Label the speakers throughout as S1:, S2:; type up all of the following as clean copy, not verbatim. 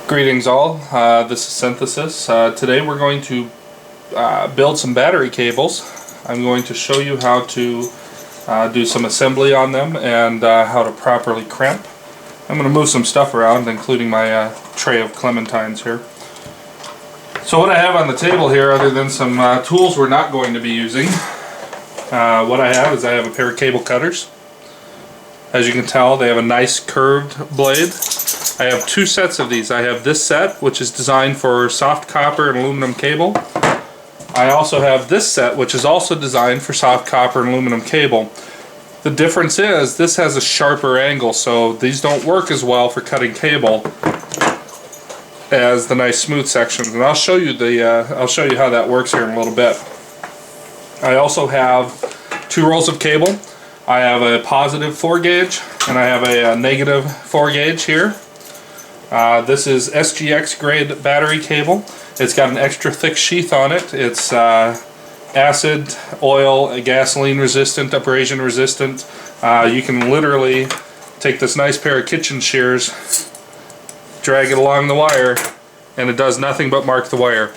S1: Greetings all, this is Synthesis. Today we're going to build some battery cables. I'm going to show you how to do some assembly on them and how to properly crimp. I'm going to move some stuff around, including my tray of clementines here. So what I have on the table here, other than some tools we're not going to be using, what I have a pair of cable cutters. As you can tell, they have a nice curved blade. I have two sets of these. I have this set, which is designed for soft copper and aluminum cable. I also have this set, which is also designed for soft copper and aluminum cable. The difference is this has a sharper angle, so these don't work as well for cutting cable as the nice smooth sections. And I'll show you how that works here in a little bit. I also have two rolls of cable. I have a positive 4 gauge and I have a negative 4 gauge here. This is SGX grade battery cable. It's got an extra thick sheath on it. It's acid, oil, gasoline resistant, abrasion resistant. You can literally take this nice pair of kitchen shears, drag it along the wire, and it does nothing but mark the wire.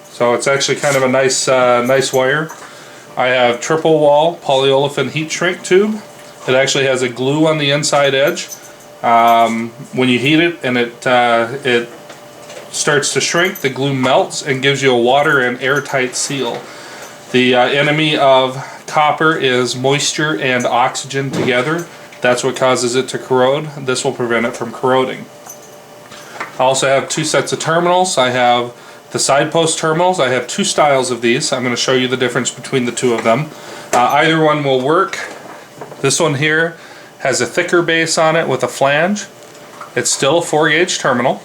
S1: So it's actually kind of a nice wire. I have triple wall polyolefin heat shrink tube. It actually has a glue on the inside edge. When you heat it and it starts to shrink, the glue melts and gives you a water and airtight seal. The enemy of copper is moisture and oxygen together. That's what causes it to corrode. This will prevent it from corroding. I also have two sets of terminals. I have the side post terminals. I have two styles of these. I'm going to show you the difference between the two of them. Either one will work. This one here has a thicker base on it with a flange. It's still a 4 gauge terminal.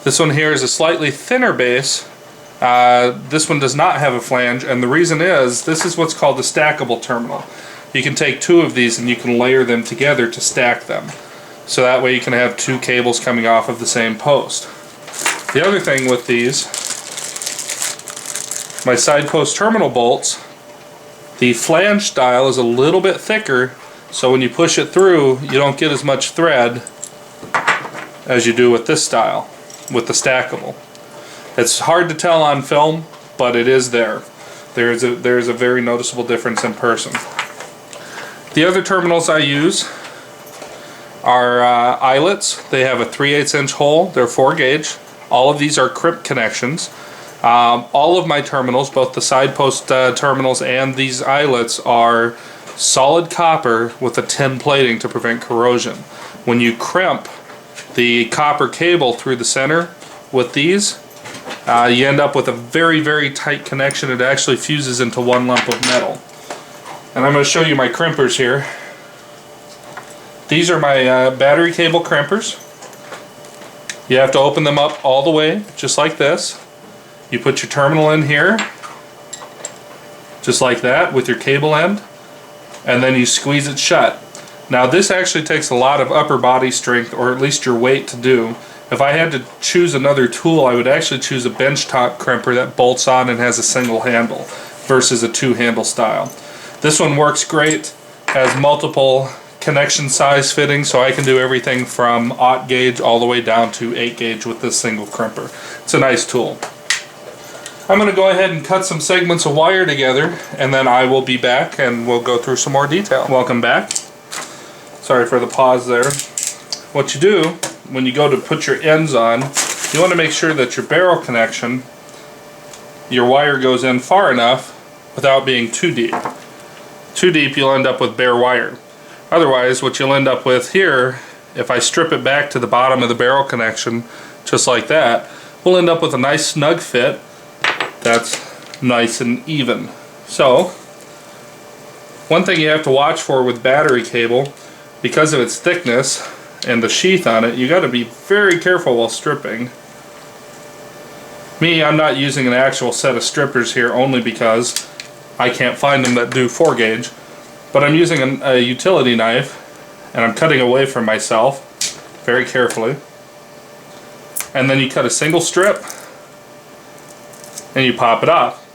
S1: This one here is a slightly thinner base. This one does not have a flange, and the reason is this is what's called a stackable terminal. You can take two of these and you can layer them together to stack them. So that way you can have two cables coming off of the same post. The other thing with these, my side post terminal bolts, the flange style is a little bit thicker, so when you push it through, you don't get as much thread as you do with this style, with the stackable. It's hard to tell on film, but it is there. There's a very noticeable difference in person. The other terminals I use are eyelets. They have a 3/8 inch hole. They're 4 gauge. All of these are crimp connections. All of my terminals, both the side post terminals and these eyelets, are solid copper with a tin plating to prevent corrosion. When you crimp the copper cable through the center with these, you end up with a very, very tight connection. It actually fuses into one lump of metal. And I'm going to show you my crimpers here. These are my battery cable crimpers. You have to open them up all the way, just like this. You put your terminal in here, just like that, with your cable end, and then you squeeze it shut. Now this actually takes a lot of upper body strength, or at least your weight, to do. If I had to choose another tool, I would actually choose a benchtop crimper that bolts on and has a single handle versus a two-handle style. This one works great, has multiple connection size fitting, so I can do everything from 0 gauge all the way down to 8 gauge with this single crimper. It's a nice tool. I'm going to go ahead and cut some segments of wire together, and then I will be back and we'll go through some more detail. Welcome back. Sorry for the pause there. What you do when you go to put your ends on, you want to make sure that your barrel connection, your wire goes in far enough without being too deep. Too deep, you'll end up with bare wire. Otherwise, what you'll end up with here, if I strip it back to the bottom of the barrel connection, just like that, we'll end up with a nice snug fit that's nice and even. So, one thing you have to watch for with battery cable, because of its thickness and the sheath on it, you got to be very careful while stripping. Me, I'm not using an actual set of strippers here only because I can't find them that do 4 gauge. But I'm using a utility knife, and I'm cutting away from myself very carefully. And then you cut a single strip, and you pop it off.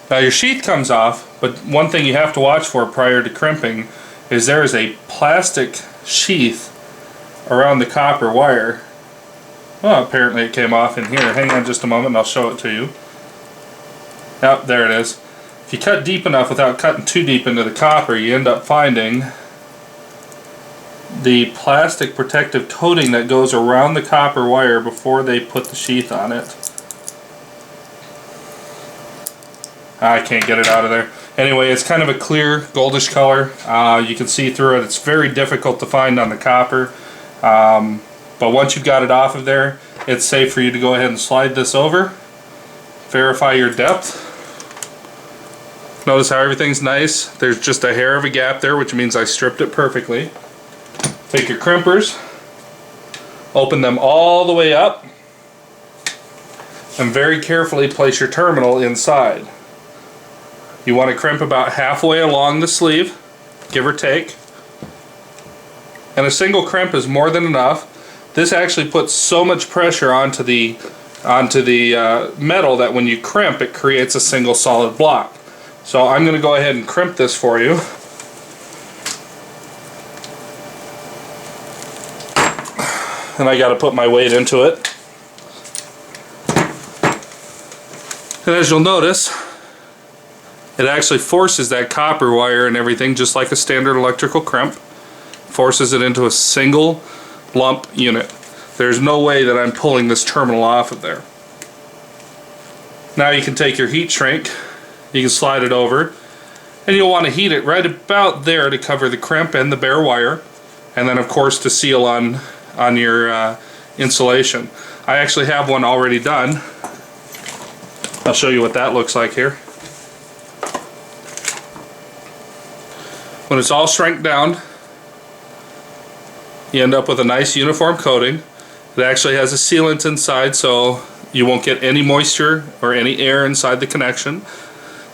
S1: Now your sheath comes off, but one thing you have to watch for prior to crimping is there is a plastic sheath around the copper wire Well, apparently it came off in here. Hang on just a moment and I'll show it to you. Yep, there it is. If you cut deep enough without cutting too deep into the copper, you end up finding the plastic protective coating that goes around the copper wire before they put the sheath on it. I can't get it out of there. Anyway, it's kind of a clear goldish color. You can see through it. It's very difficult to find on the copper. But once you've got it off of there, it's safe for you to go ahead and slide this over. Verify your depth. Notice how everything's nice. There's just a hair of a gap there, which means I stripped it perfectly. Take your crimpers, open them all the way up, and very carefully place your terminal inside. You want to crimp about halfway along the sleeve, give or take. And a single crimp is more than enough. This actually puts so much pressure onto the metal that when you crimp, it creates a single solid block. So I'm going to go ahead and crimp this for you. And I got to put my weight into it. And as you'll notice, it actually forces that copper wire and everything, just like a standard electrical crimp, forces it into a single lump unit. There's no way that I'm pulling this terminal off of there. Now you can take your heat shrink, you can slide it over, and you'll want to heat it right about there to cover the crimp and the bare wire, and then of course to seal on your insulation. I actually have one already done. I'll show you what that looks like here. When it's all shrank down, you end up with a nice uniform coating. It actually has a sealant inside, so you won't get any moisture or any air inside the connection.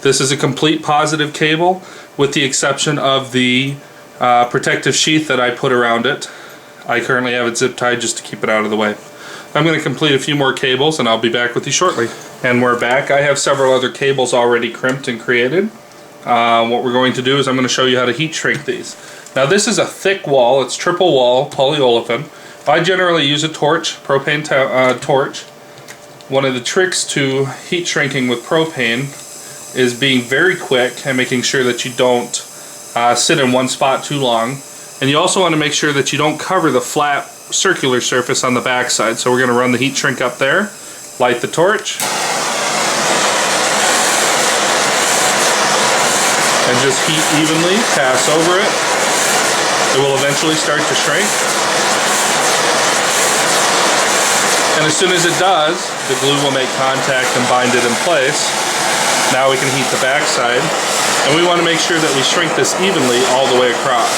S1: This is a complete positive cable with the exception of the protective sheath that I put around it. I currently have it zip tied just to keep it out of the way. I'm going to complete a few more cables and I'll be back with you shortly. And we're back. I have several other cables already crimped and created. What we're going to do is I'm going to show you how to heat shrink these. Now this is a thick wall, it's triple wall polyolefin. I generally use a torch, propane torch. One of the tricks to heat shrinking with propane is being very quick and making sure that you don't sit in one spot too long. And you also want to make sure that you don't cover the flat circular surface on the back side. So we're going to run the heat shrink up there, light the torch, and just heat evenly, pass over it. It will eventually start to shrink. And as soon as it does, the glue will make contact and bind it in place. Now we can heat the back side. And we want to make sure that we shrink this evenly all the way across.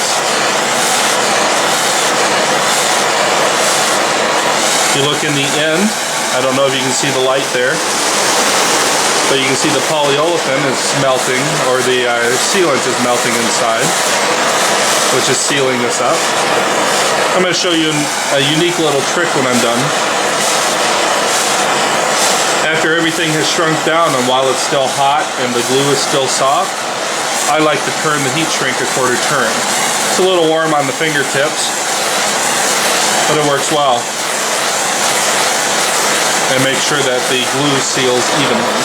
S1: If you look in the end, I don't know if you can see the light there, but you can see the polyolefin is melting, or the sealant is melting inside, which is sealing this up. I'm going to show you a unique little trick when I'm done. After everything has shrunk down and while it's still hot and the glue is still soft, I like to turn the heat shrink a quarter turn. It's a little warm on the fingertips, but it works well. And make sure that the glue seals evenly.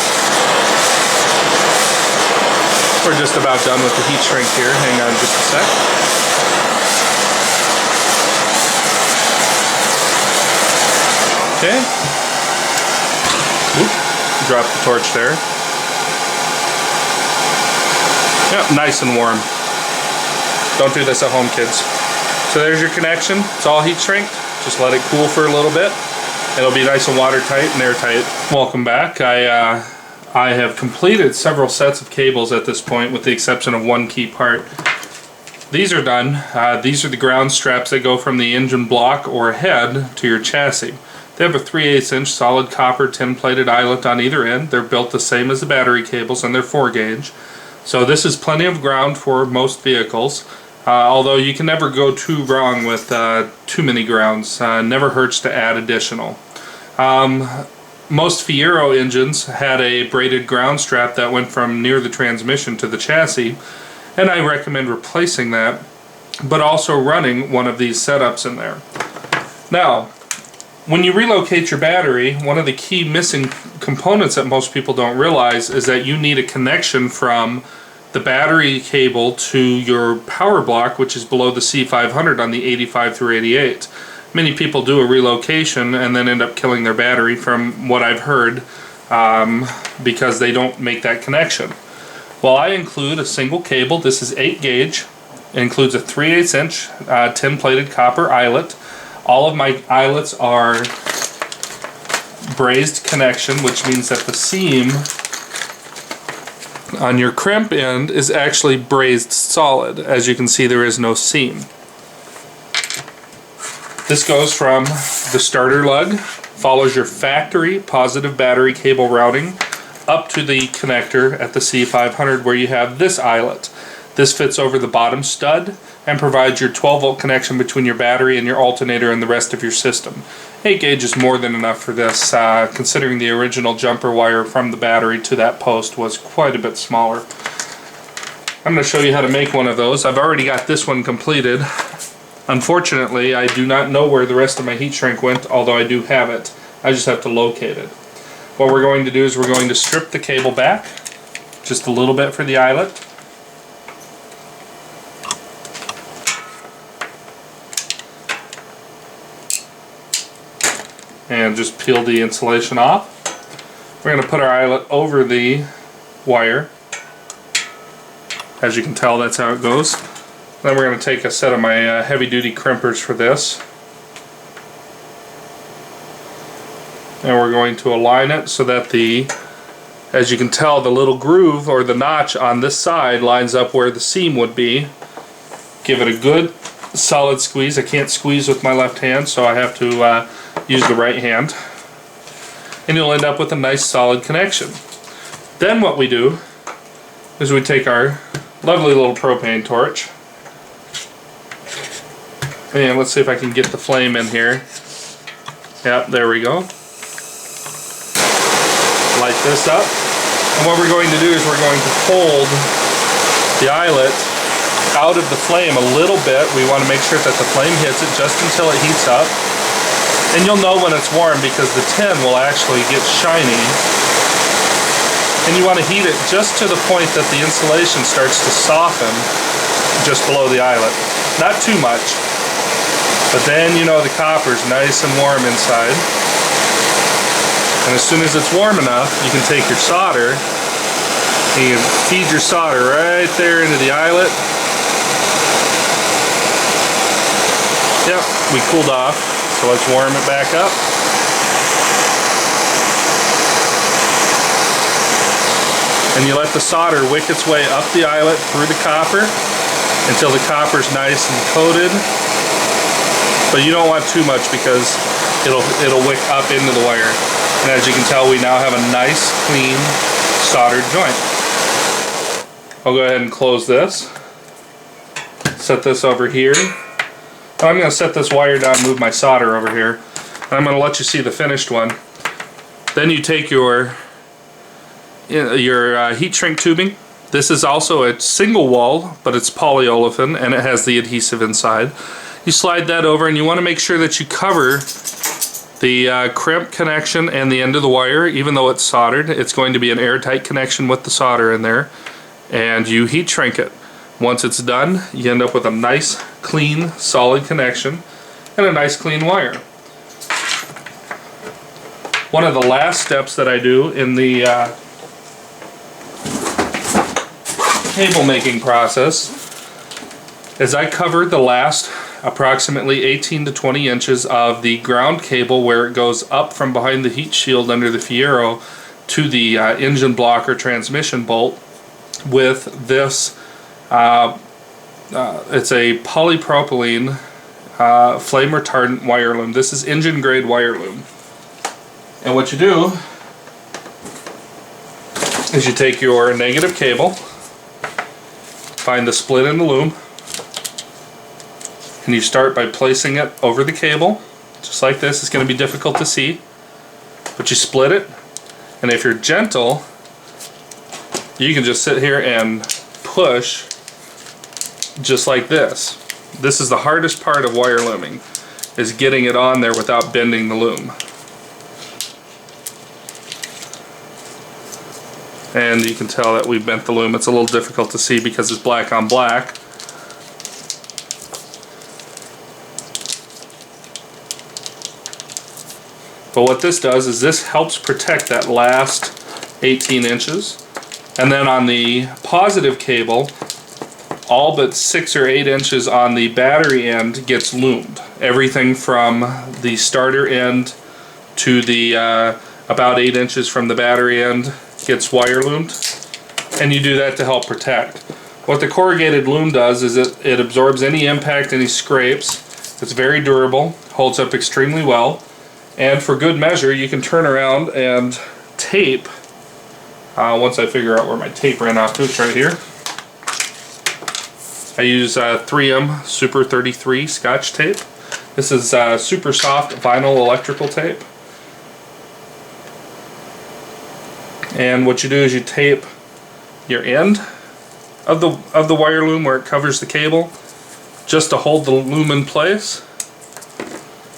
S1: We're just about done with the heat shrink here. Hang on just a sec. Okay. Oop, drop the torch there. Yep, nice and warm. Don't do this at home, kids. So there's your connection. It's all heat shrinked. Just let it cool for a little bit. It'll be nice and watertight and airtight. Welcome back. I have completed several sets of cables at this point with the exception of one key part. These are done. These are the ground straps that go from the engine block or head to your chassis. They have a 3/8 inch solid copper tin plated eyelet on either end. They're built the same as the battery cables and they're 4 gauge. So this is plenty of ground for most vehicles. Although you can never go too wrong with too many grounds. Never hurts to add additional. Most Fiero engines had a braided ground strap that went from near the transmission to the chassis, and I recommend replacing that, but also running one of these setups in there. Now, when you relocate your battery, one of the key missing components that most people don't realize is that you need a connection from the battery cable to your power block, which is below the C500 on the 85 through 88. Many people do a relocation and then end up killing their battery, from what I've heard, because they don't make that connection. Well, I include a single cable. This is 8 gauge. It includes a 3/8 inch tin plated copper eyelet. All of my eyelets are brazed connection, which means that the seam on your crimp end is actually brazed solid. As you can see, there is no seam. This goes from the starter lug, follows your factory positive battery cable routing up to the connector at the C500 where you have this eyelet. This fits over the bottom stud and provides your 12 volt connection between your battery and your alternator and the rest of your system. 8 gauge is more than enough for this, considering the original jumper wire from the battery to that post was quite a bit smaller. I'm going to show you how to make one of those. I've already got this one completed. Unfortunately, I do not know where the rest of my heat shrink went, although I do have it. I just have to locate it. What we're going to do is we're going to strip the cable back, just a little bit for the eyelet. And just peel the insulation off. We're going to put our eyelet over the wire. As you can tell, that's how it goes. Then we're going to take a set of my heavy-duty crimpers for this. And we're going to align it so that as you can tell, the little groove or the notch on this side lines up where the seam would be. Give it a good solid squeeze. I can't squeeze with my left hand, so I have to use the right hand. And you'll end up with a nice solid connection. Then what we do is we take our lovely little propane torch. And let's see if I can get the flame in here. Yep, there we go. Light this up. And what we're going to do is we're going to hold the eyelet out of the flame a little bit. We want to make sure that the flame hits it just until it heats up. And you'll know when it's warm because the tin will actually get shiny. And you want to heat it just to the point that the insulation starts to soften just below the eyelet. Not too much. But then you know the copper's nice and warm inside. And as soon as it's warm enough, you can take your solder and you can feed your solder right there into the eyelet. Yep, we cooled off, so let's warm it back up. And you let the solder wick its way up the eyelet through the copper until the copper's nice and coated. But you don't want too much because it'll wick up into the wire. And as you can tell, we now have a nice, clean, soldered joint. I'll go ahead and close this. Set this over here. I'm going to set this wire down and move my solder over here. And I'm going to let you see the finished one. Then you take your heat shrink tubing. This is also a single wall, but it's polyolefin and it has the adhesive inside. You slide that over and you want to make sure that you cover the crimp connection and the end of the wire. Even though it's soldered, it's going to be an airtight connection with the solder in there. And you heat shrink it. Once it's done, you end up with a nice, clean, solid connection and a nice, clean wire. One of the last steps that I do in the cable making process is I cover the last approximately 18 to 20 inches of the ground cable where it goes up from behind the heat shield under the Fiero to the engine block or transmission bolt with this. It's a polypropylene flame retardant wire loom. This is engine grade wire loom. And what you do is you take your negative cable, find the split in the loom, and you start by placing it over the cable, just like this. It's going to be difficult to see, but you split it, and if you're gentle, you can just sit here and push just like this. This is the hardest part of wire looming. is getting it on there without bending the loom. And you can tell that we bent the loom. It's a little difficult to see because it's black on black. But what this does is this helps protect that last 18 inches. And then on the positive cable, all but 6 or 8 inches on the battery end gets loomed. Everything from the starter end to the about 8 inches from the battery end gets wire loomed. And you do that to help protect. What the corrugated loom does is it absorbs any impact, any scrapes. It's very durable, holds up extremely well. And for good measure, you can turn around and tape. Once I figure out where my tape ran off to, it's right here. I use 3M Super 33 Scotch tape. This is super soft vinyl electrical tape. And what you do is you tape your end of the wire loom where it covers the cable, just to hold the loom in place.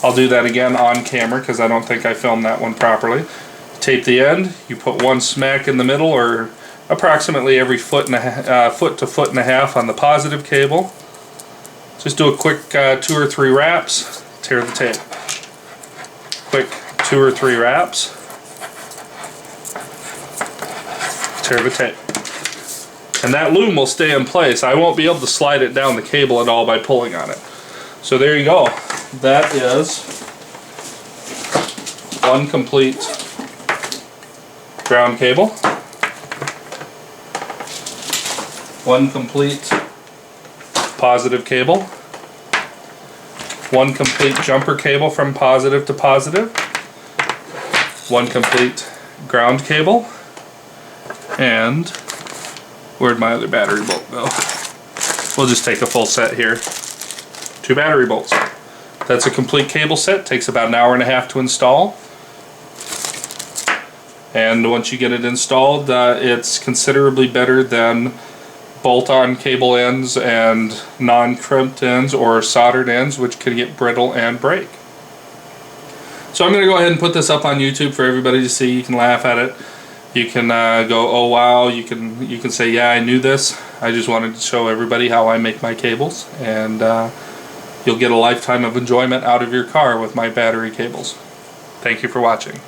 S1: I'll do that again on camera because I don't think I filmed that one properly. Tape the end, you put one smack in the middle, or approximately every foot to foot and a half on the positive cable. Just do a quick 2 or 3 wraps, tear the tape. Quick 2 or 3 wraps, tear the tape. And that loom will stay in place. I won't be able to slide it down the cable at all by pulling on it. So there you go. That is one complete ground cable, one complete positive cable, one complete jumper cable from positive to positive, one complete ground cable, and where'd my other battery bolt go? We'll just take a full set here. 2 battery bolts. That's a complete cable set. Takes about an hour and a half to install. And once you get it installed, it's considerably better than bolt-on cable ends and non-crimped ends or soldered ends, which can get brittle and break. So I'm going to go ahead and put this up on YouTube for everybody to see. You can laugh at it. You can go, oh wow. You can say, yeah, I knew this. I just wanted to show everybody how I make my cables, and you'll get a lifetime of enjoyment out of your car with my battery cables. Thank you for watching.